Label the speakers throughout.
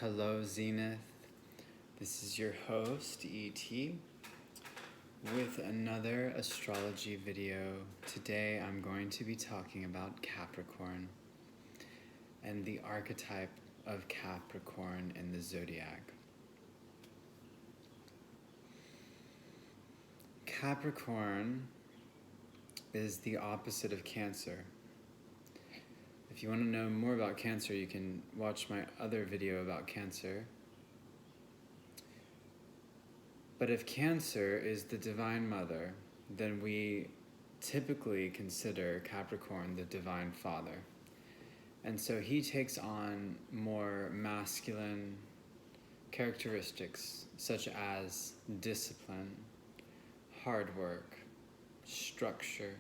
Speaker 1: Hello, Zenith. This is your host, E.T., with another astrology video. Today I'm going to be talking about Capricorn and the archetype of Capricorn in the Zodiac. Capricorn is the opposite of Cancer. If you want to know more about Cancer, you can watch my other video about Cancer. But if Cancer is the Divine Mother, then we typically consider Capricorn the Divine Father. And so he takes on more masculine characteristics such as discipline, hard work, structure,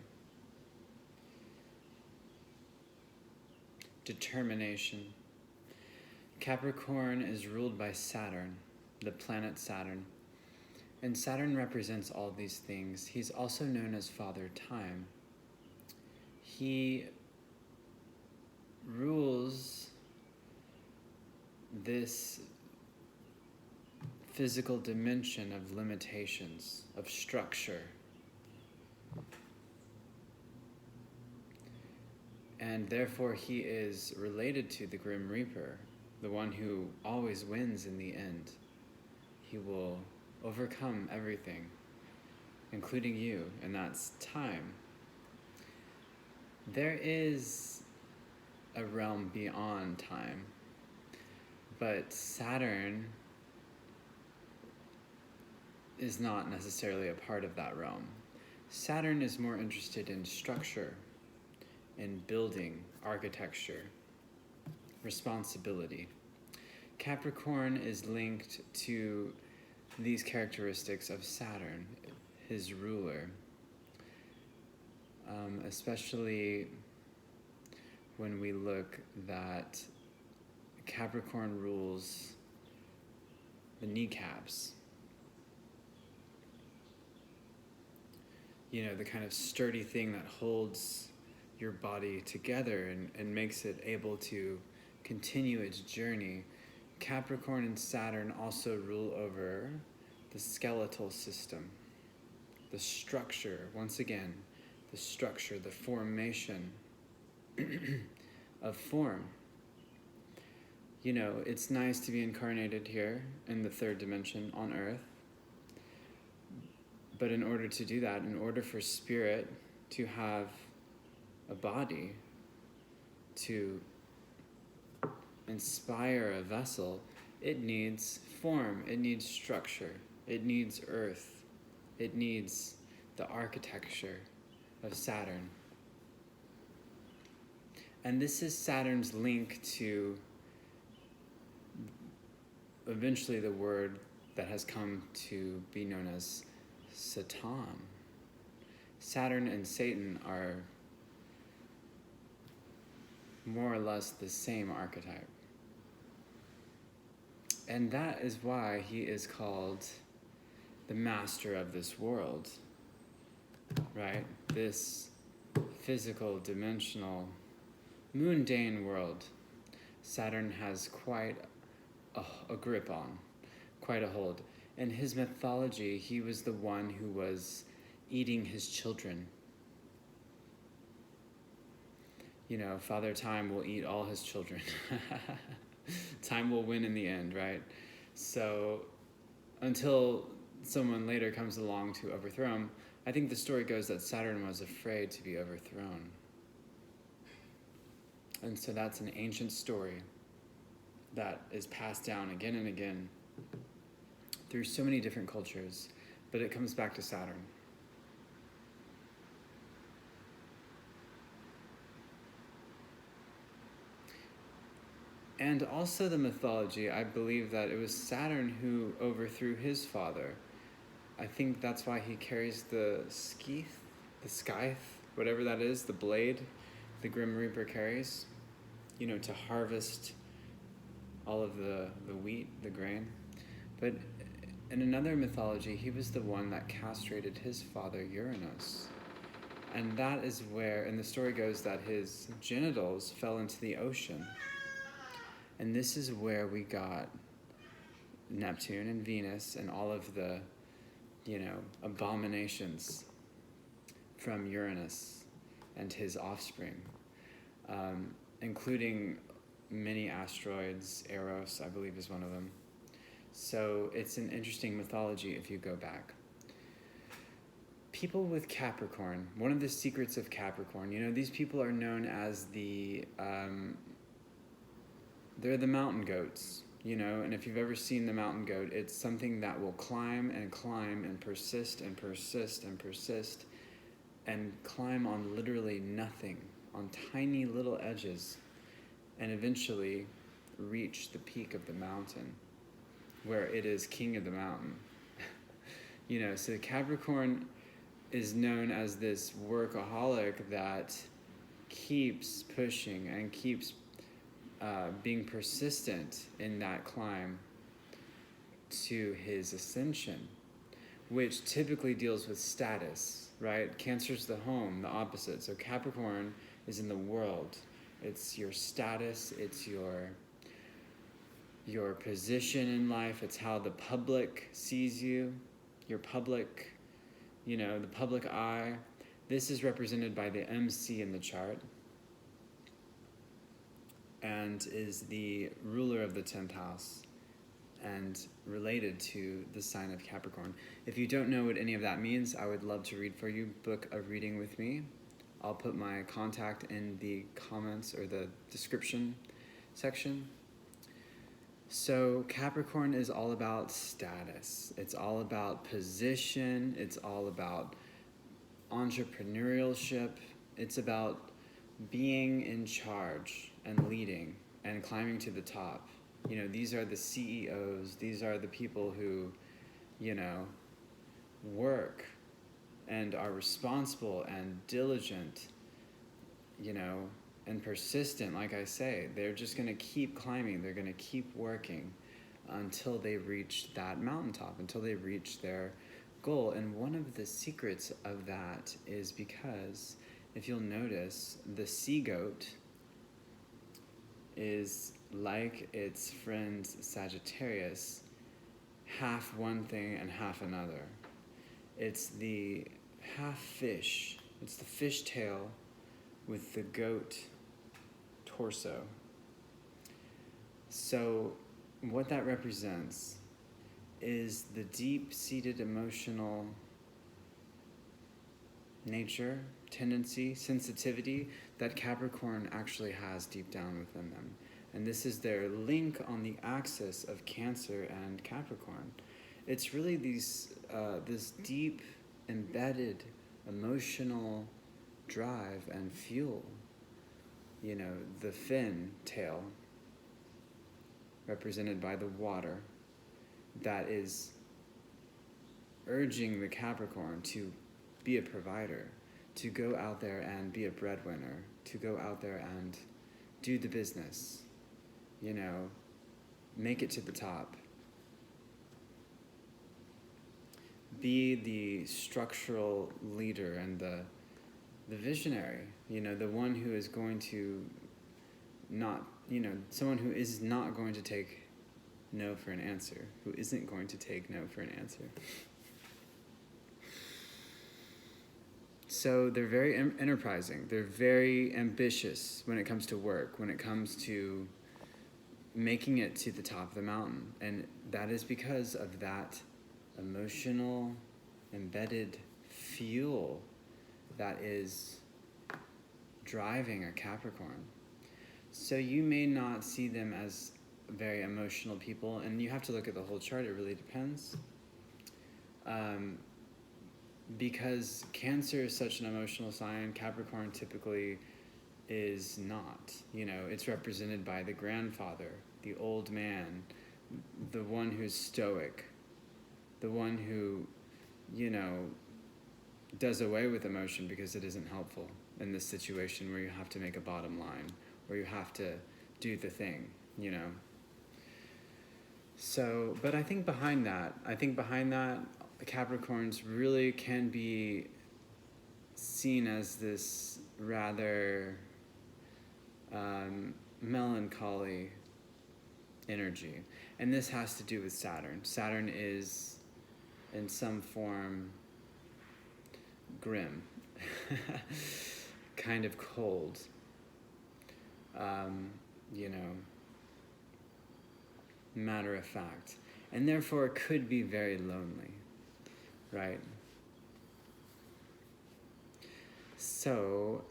Speaker 1: determination. Capricorn is ruled by Saturn, the planet Saturn. And Saturn represents all these things. He's also known as Father Time. He rules this physical dimension of limitations, of structure. And therefore he is related to the Grim Reaper, the one who always wins in the end. He will overcome everything, including you, and that's time. There is a realm beyond time, but Saturn is not necessarily a part of that realm. Saturn is more interested in structure, in building, architecture, responsibility. Capricorn is linked to these characteristics of Saturn, his ruler, especially when we look that Capricorn rules the kneecaps. You know, the kind of sturdy thing that holds your body together and makes it able to continue its journey. Capricorn and Saturn also rule over the skeletal system, the structure, once again, the structure, the formation of form. You know, it's nice to be incarnated here in the third dimension on Earth, but in order to do that, in order for spirit to have a body, to inspire a vessel, it needs form, it needs structure, it needs earth, it needs the architecture of Saturn. And this is Saturn's link to eventually the word that has come to be known as Satan. Saturn and Satan are more or less the same archetype. And that is why he is called the master of this world, right? This physical, dimensional, mundane world. Saturn has quite a grip on, quite a hold. In his mythology, he was the one who was eating his children. You know, Father Time will eat all his children. Time will win in the end, right? So until someone later comes along to overthrow him, I think the story goes that Saturn was afraid to be overthrown. And so that's an ancient story that is passed down again and again through so many different cultures, but it comes back to Saturn. And also the mythology, I believe that it was Saturn who overthrew his father. I think that's why he carries the scythe, whatever that is, the blade the Grim Reaper carries, you know, to harvest all of the wheat, the grain. But in another mythology, he was the one that castrated his father, Uranus. And that is where, and the story goes that his genitals fell into the ocean. And this is where we got Neptune and Venus and all of the, abominations from Uranus and his offspring, including many asteroids. Eros, I believe, is one of them. So it's an interesting mythology if you go back. People with Capricorn, one of the secrets of Capricorn, these people are known as they're the mountain goats, and if you've ever seen the mountain goat, it's something that will climb and climb and persist and persist and persist and climb on literally nothing, on tiny little edges, and eventually reach the peak of the mountain where it is king of the mountain. So Capricorn is known as this workaholic that keeps pushing and keeps being persistent in that climb to his ascension, which typically deals with status, right? Cancer's the home, the opposite. So Capricorn is in the world. It's your status, it's your position in life, it's how the public sees you, your public, the public eye. This is represented by the MC in the chart and is the ruler of the 10th house and related to the sign of Capricorn. If you don't know what any of that means, I would love to read for you. Book a reading with me. I'll put my contact in the comments or the description section. So Capricorn is all about status. It's all about position. It's all about entrepreneurship. It's about being in charge and leading and climbing to the top. These are the CEOs. These are the people who, work and are responsible and diligent, and persistent. Like I say, they're just going to keep climbing. They're going to keep working until they reach that mountaintop, until they reach their goal. And one of the secrets of that is because, if you'll notice, the sea goat is like its friend Sagittarius, half one thing and half another. It's the half fish. It's the fish tail with the goat torso. So what that represents is the deep-seated emotional nature, tendency, sensitivity that Capricorn actually has deep down within them. And this is their link on the axis of Cancer and Capricorn. It's really this deep, embedded, emotional drive and fuel. The fin tail, represented by the water, that is urging the Capricorn to be a provider, to go out there and be a breadwinner, to go out there and do the business, make it to the top. Be the structural leader and the visionary, the one who is going to not, someone who is not going to take no for an answer, who isn't going to take no for an answer. So they're very enterprising. They're very ambitious when it comes to work, when it comes to making it to the top of the mountain. And that is because of that emotional, embedded fuel that is driving a Capricorn. So you may not see them as very emotional people, and you have to look at the whole chart. It really depends. Because Cancer is such an emotional sign, Capricorn typically is not. It's represented by the grandfather, the old man, the one who's stoic, the one who, does away with emotion because it isn't helpful in this situation where you have to make a bottom line, where you have to do the thing, So, but I think behind that, the Capricorns really can be seen as this rather melancholy energy. And this has to do with Saturn. Saturn is, in some form, grim, kind of cold, you know, matter of fact. And therefore it could be very lonely, right? So,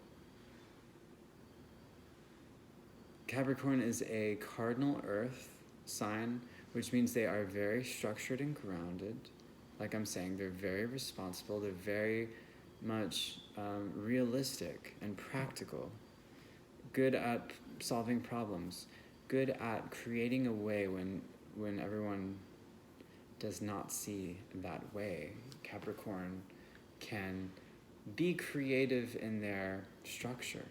Speaker 1: Capricorn is a cardinal earth sign, which means they are very structured and grounded. Like I'm saying, they're very responsible. They're very much realistic and practical. Good at solving problems. Good at creating a way when everyone does not see that way. Capricorn can be creative in their structure,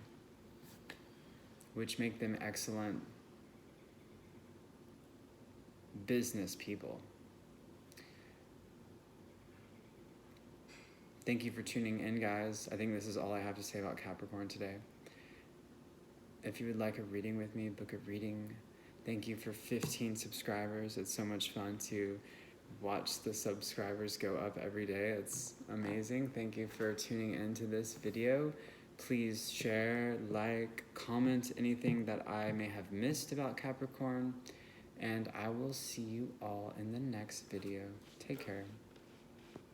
Speaker 1: which make them excellent business people. Thank you for tuning in, guys. I think this is all I have to say about Capricorn today. If you would like a reading with me, book a reading. Thank you for 15 subscribers. It's so much fun to watch the subscribers go up every day. It's amazing. Thank you for tuning into this video. Please share, like, comment anything that I may have missed about Capricorn. And I will see you all in the next video. Take care.